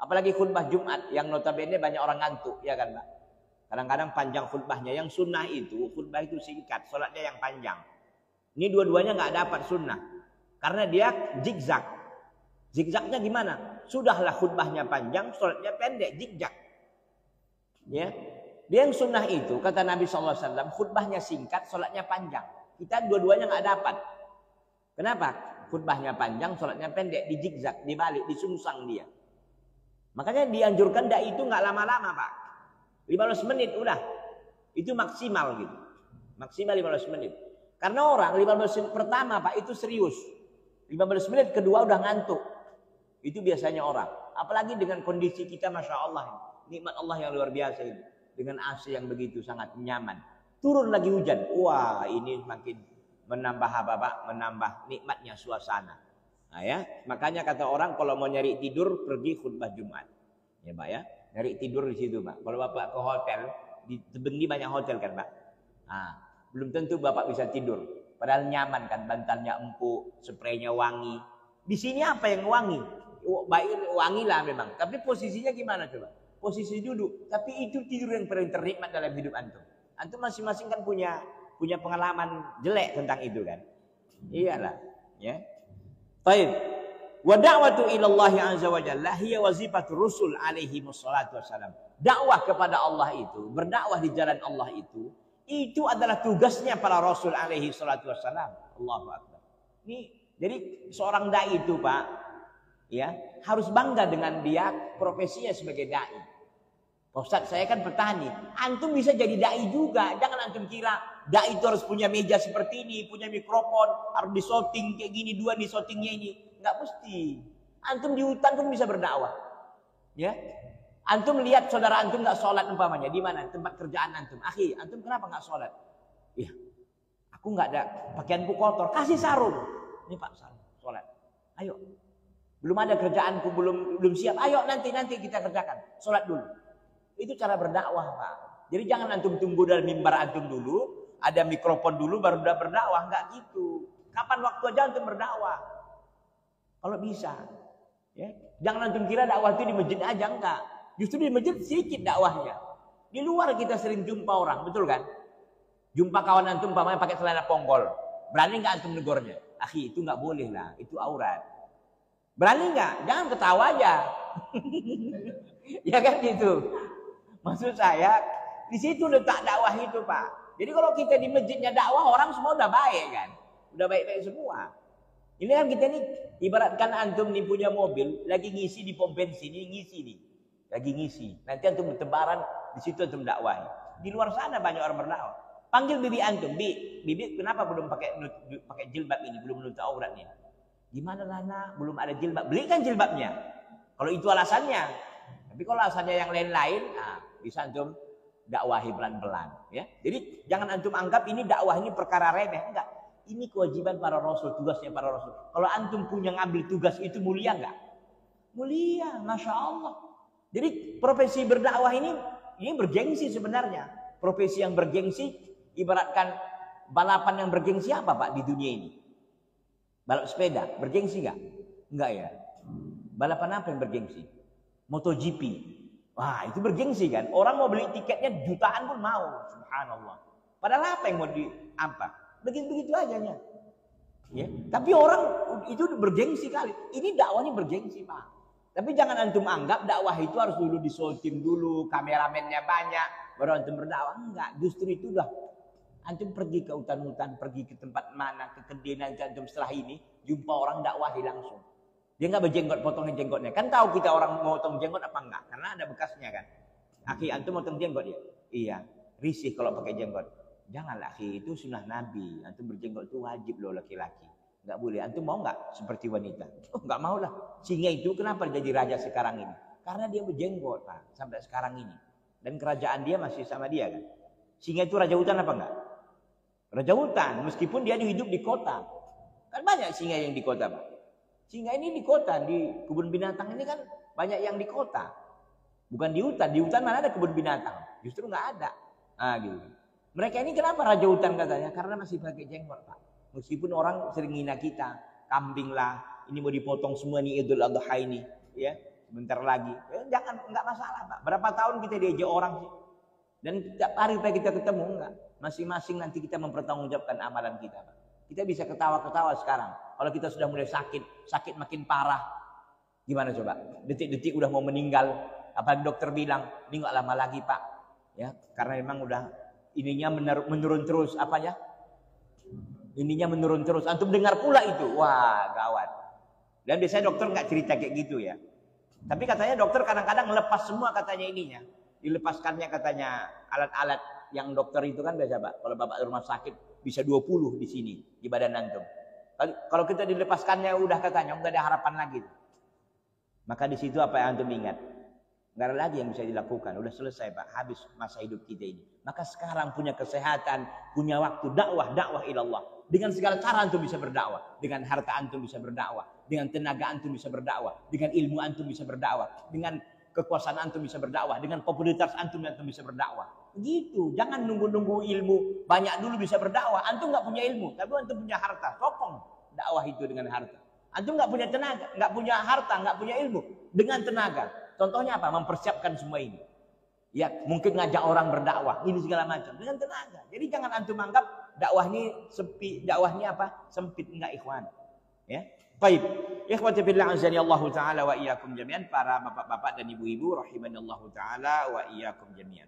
Apalagi khutbah Jumat yang notabene banyak orang ngantuk, ya kan Pak? Kadang-kadang panjang khutbahnya. Yang sunnah itu, khutbah itu singkat, sholatnya yang panjang. Ini dua-duanya nggak dapat sunnah. Karena dia zigzag. Zigzagnya gimana? Sudahlah khutbahnya panjang, sholatnya pendek, zigzag. Ya. Dia yang sunnah itu, kata Nabi SAW, khutbahnya singkat, sholatnya panjang. Kita dua-duanya nggak dapat. Kenapa? Khutbahnya panjang, sholatnya pendek, di zigzag, dibalik, disungsang dia. Makanya dianjurkan dai itu nggak lama-lama Pak. 15 menit udah. Itu maksimal gitu. Maksimal 15 menit. Karena orang 15 menit pertama Pak itu serius. 15 menit kedua udah ngantuk. Itu biasanya orang. Apalagi dengan kondisi kita Masya Allah. Nikmat Allah yang luar biasa ini. Dengan AC yang begitu sangat nyaman. Turun lagi hujan. Wah ini makin menambah apa Pak? Menambah nikmatnya suasana. Nah ya, makanya kata orang kalau mau nyari tidur pergi khutbah Jumat. Ya Pak ya, nyari tidur di situ Pak. Kalau Bapak ke hotel, di tebing ini banyak hotel kan Pak. Nah, belum tentu Bapak bisa tidur. Padahal nyaman kan, bantalnya empuk, spraynya wangi. Di sini apa yang wangi? Baik wangi lah memang. Tapi posisinya gimana coba? Posisi duduk. Tapi itu tidur yang paling ternikmat dalam hidup antum. Antum masing-masing kan punya pengalaman jelek tentang itu kan. Iyalah, ya. Baik. Wa da'watu ila Allah azza wa jalla hiya wazifatur rusul alaihi wassalatu wassalam. Dakwah kepada Allah itu, berdakwah di jalan Allah itu adalah tugasnya para rasul alaihi salatu wassalam. Allahu akbar. Ini jadi seorang dai itu Pak, ya, harus bangga dengan dia profesinya sebagai dai. Ustaz, saya kan petani. Antum bisa jadi dai juga. Jangan antum kira dai itu harus punya meja seperti ini, punya mikrofon, harus disorting kayak gini, dua di sortingnya ini. Enggak mesti. Antum di hutan pun bisa berdakwah. Ya. Antum lihat saudara antum enggak sholat umpamanya di mana tempat kerjaan antum. Akhi, antum kenapa enggak sholat? Iya. Aku enggak ada pakaianku kotor, kasih sarung. Ini Pak sarung, sholat. Ayo. Belum ada kerjaanku, belum siap. Ayo nanti kita kerjakan. Sholat dulu. Itu cara berdakwah Pak. Jadi jangan antum tunggu dalam mimbar antum dulu, ada mikrofon dulu baru udah berdakwah, enggak gitu. Kapan waktu aja antum berdakwah. Kalau bisa. Ya. Jangan antum kira dakwah itu di masjid aja, enggak. Justru di masjid sedikit dakwahnya. Di luar kita sering jumpa orang, betul kan? Jumpa kawan antum umpamanya pakai celana ponggol. Berani enggak antum negornya? Akhi, itu enggak boleh lah, itu aurat. Berani enggak? Jangan ketawa aja. Ya kan gitu. Maksud saya, di situ letak dakwah itu Pak. Jadi kalau kita di masjidnya dakwah, orang semua udah baik kan. Udah baik-baik semua. Ini kan kita nih, ibaratkan antum nih punya mobil, lagi ngisi di pom bensin, ini ngisi nih. Lagi ngisi. Nanti antum bertebaran, di situ antum dakwahi. Di luar sana banyak orang berdakwah. Panggil bibi antum, bibi kenapa belum pakai jilbab ini, belum menutup auratnya? Gimana Lana? Belum ada jilbab. Belikan jilbabnya. Kalau itu alasannya. Tapi kalau alasannya yang lain-lain, nah, bisa antum dakwahi pelan-pelan. Ya. Jadi jangan antum anggap ini dakwah ini perkara remeh. Enggak. Ini kewajiban para rasul, tugasnya para rasul. Kalau antum punya ngambil tugas itu mulia enggak? Mulia, Masya Allah. Jadi profesi berdakwah ini bergengsi sebenarnya. Profesi yang bergengsi, ibaratkan balapan yang bergengsi apa Pak di dunia ini? Balap sepeda, bergengsi enggak? Enggak ya. Balapan apa yang bergengsi? MotoGP. Wah, itu bergengsi kan? Orang mau beli tiketnya jutaan pun mau. Subhanallah. Padahal apa yang mau apa? Begitu-begitu aja nya. Ya. Tapi orang itu bergengsi kali. Ini dakwahnya bergengsi Pak. Tapi jangan antum anggap dakwah itu harus dulu disoltim dulu, kameramennya banyak, baru antum berdakwah. Enggak, justru itu dah. Antum pergi ke hutan-hutan, pergi ke tempat mana, ke kedai nanti antum setelah ini, jumpa orang dakwahi langsung. Dia enggak berjenggot, potongin jenggotnya. Kan tahu kita orang mau potong jenggot apa enggak? Karena ada bekasnya kan. Akhi, antum potong jenggot ya? Iya, risih kalau pakai jenggot. Janganlah akhi, itu sunnah Nabi. Antum berjenggot itu wajib loh laki-laki. Enggak boleh. Antum mau enggak seperti wanita? Oh, enggak mau lah. Singa itu kenapa jadi raja sekarang ini? Karena dia berjenggot Pak, sampai sekarang ini. Dan kerajaan dia masih sama dia kan. Singa itu raja hutan apa enggak? Raja hutan, meskipun dia hidup di kota. Kan banyak singa yang di kota Pak. Singa ini di kota, di kebun binatang ini kan banyak yang di kota. Bukan di hutan. Di hutan mana ada kebun binatang? Justru enggak ada. Ah, gitu. Mereka ini kenapa raja hutan katanya? Karena masih pakai jenggot Pak. Meskipun orang sering hina kita, kambing lah, ini mau dipotong semua nih Idul Adha ini, ya. sebentar lagi. Jangan, enggak masalah, Pak. Berapa tahun kita diejek orang sih? Dan tiap hari kita ketemu, enggak. Masing-masing nanti kita mempertanggungjawabkan amalan kita, Pak. Kita bisa ketawa-ketawa sekarang. Kalau kita sudah mulai sakit makin parah. Gimana coba? Detik-detik udah mau meninggal. Apalagi dokter bilang, ini enggak lama lagi, Pak. Ya, karena memang udah ininya menurun terus, apanya? Ininya menurun terus. Antum dengar pula itu. Wah, gawat. Dan biasanya dokter nggak cerita kayak gitu ya. Tapi katanya dokter kadang-kadang lepas semua katanya ininya. Dilepaskannya katanya alat-alat yang dokter itu kan biasa, Pak. Kalau Bapak rumah sakit bisa 20 di sini di badan antum. Kalau kita dilepaskannya udah katanya nggak ada harapan lagi. Maka di situ apa yang antum ingat? Nggak ada lagi yang bisa dilakukan. Udah selesai, Pak. Habis masa hidup kita ini. Maka sekarang punya kesehatan, punya waktu dakwah ilallah. Dengan segala cara antum bisa berdakwah. Dengan harta antum bisa berdakwah. Dengan tenaga antum bisa berdakwah. Dengan ilmu antum bisa berdakwah. Dengan kekuasaan antum bisa berdakwah. Dengan popularitas antum bisa berdakwah. Begitu. Jangan nunggu-nunggu ilmu. Banyak dulu bisa berdakwah. Antum nggak punya ilmu. Tapi antum punya harta. Sokong dakwah itu dengan harta. Antum nggak punya tenaga. Nggak punya harta. Nggak punya ilmu. Dengan tenaga. Contohnya apa? Mempersiapkan semua ini. Ya, mungkin ngajak orang berdakwah. Ini segala macam. Dengan tenaga. Jadi jangan antum anggap dakwah ini sepi, dakwahnya apa? Sempit, enggak, ikhwan. Ya. Baik. Ikhwati fillah azani Allah taala wa iyyakum jami'an, para bapak-bapak dan ibu-ibu rahimanallahu taala wa iyyakum jami'an.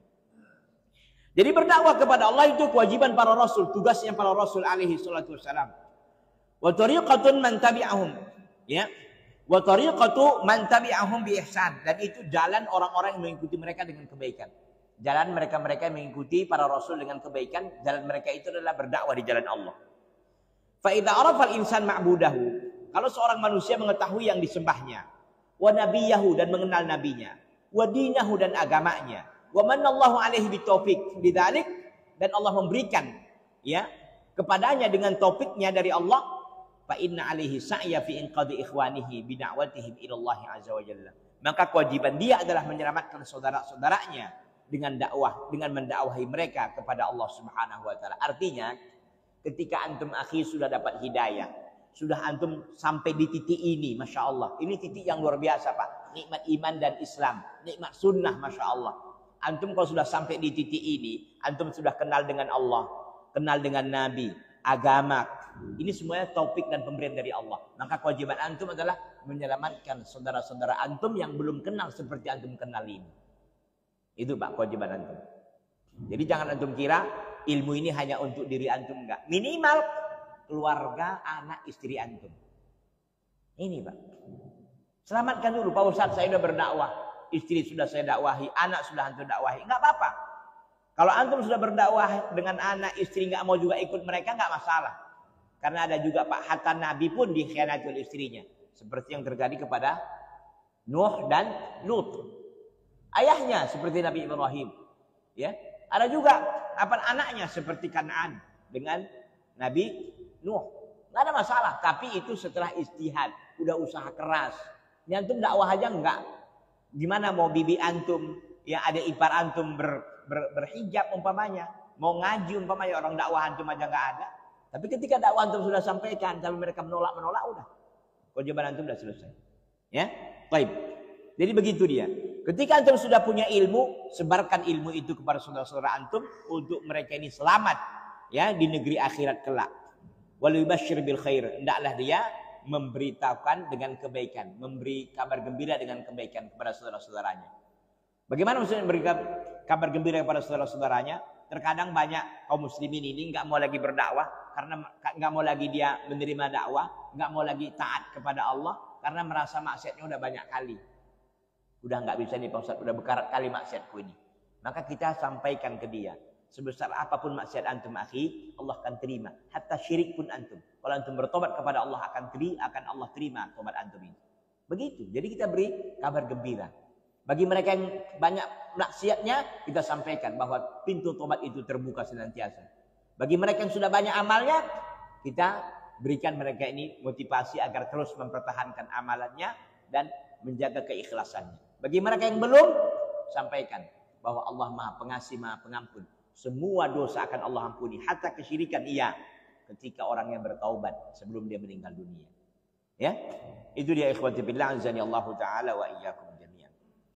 Jadi berdakwah kepada Allah itu kewajiban para rasul, tugasnya para rasul alaihi salatu wasalam. Wa tariqatun man tabi'ahum. Ya. Wa tariqatu man tabi'ahum bi ihsan, dan itu jalan orang-orang yang mengikuti mereka dengan kebaikan. Jalan mereka-mereka yang mengikuti para rasul dengan kebaikan, jalan mereka itu adalah berdakwah di jalan Allah. Fa idza arafa al-insan ma'budahu, kalau seorang manusia mengetahui yang disembahnya, wa nabiyahu, dan mengenal nabinya, wa dinahu, dan agamanya, wa manallahu alaihi bitaufiq bidzalik, dan Allah memberikan ya kepadanya dengan taufiknya dari Allah, fa inna alaihi sa'ya fi inqadhi ikhwanihi bi da'watihim ila Allah azza wa jalla. Maka kewajiban dia adalah menyelamatkan saudara-saudaranya dengan dakwah, dengan mendakwahi mereka kepada Allah Subhanahu wa taala. Artinya, ketika antum akhi sudah dapat hidayah, sudah antum sampai di titik ini, Masya Allah. Ini titik yang luar biasa, Pak. Nikmat iman dan Islam, nikmat sunnah, Masya Allah. Antum kalau sudah sampai di titik ini, antum sudah kenal dengan Allah, kenal dengan Nabi, agama. Ini semuanya taufik dan pemberian dari Allah. Maka kewajiban antum adalah menyelamatkan saudara-saudara antum yang belum kenal seperti antum kenal ini. Itu, Pak, kewajiban antum. Jadi jangan antum kira ilmu ini hanya untuk diri antum, enggak. Minimal keluarga, anak, istri antum. Ini, Pak. Selamatkan dulu, Pak Ustadz, saya sudah berdakwah. Istri sudah saya dakwahi, anak sudah antum dakwahi. Enggak apa-apa. Kalau antum sudah berdakwah dengan anak, istri enggak mau juga ikut mereka, enggak masalah. Karena ada juga, Pak, hatta Nabi pun dikhianati oleh istrinya. Seperti yang terjadi kepada Nuh dan Lut. Ayahnya seperti Nabi Ibrahim. Ya, ada juga anaknya seperti Kan'an dengan Nabi Nuh. Nggak ada masalah, tapi itu setelah ijtihad, udah usaha keras. Antum dakwah aja enggak. Gimana mau bibi antum, ya ada ipar antum berhijab umpamanya, mau ngaji umpamanya, orang dakwah antum aja enggak ada. Tapi ketika dakwah antum sudah sampaikan, tapi mereka menolak, udah. Kewajiban antum sudah selesai. Ya, baik. Jadi begitu dia. Ketika antum sudah punya ilmu, sebarkan ilmu itu kepada saudara-saudara antum untuk mereka ini selamat ya di negeri akhirat kelak. Wal yubasyir bil khair. Hendaklah dia memberitahukan dengan kebaikan, memberi kabar gembira dengan kebaikan kepada saudara-saudaranya. Bagaimana maksudnya memberi kabar gembira kepada saudara-saudaranya? Terkadang banyak kaum muslimin ini nggak mau lagi berdakwah karena nggak mau lagi dia menerima dakwah, nggak mau lagi taat kepada Allah karena merasa maksiatnya udah banyak kali. Udah nggak bisa nih Pak Ustadz, udah bekarat kali maksiatku ini. Maka kita sampaikan ke dia, sebesar apapun maksiat antum akhi, Allah akan terima. Hatta syirik pun antum. Kalau antum bertobat kepada Allah akan Allah terima tobat antum ini. Begitu. Jadi kita beri kabar gembira. Bagi mereka yang banyak maksiatnya, kita sampaikan bahwa pintu tobat itu terbuka senantiasa. Bagi mereka yang sudah banyak amalnya, kita berikan mereka ini motivasi agar terus mempertahankan amalannya dan menjaga keikhlasannya. Bagi mereka yang belum, sampaikan bahwa Allah Maha Pengasih, Maha Pengampun. Semua dosa akan Allah ampuni, hatta kesyirikan iya, ketika orang yang bertaubat sebelum dia meninggal dunia. Ya, itu dia ikhwati billah azani Allah taala wa iyyakum.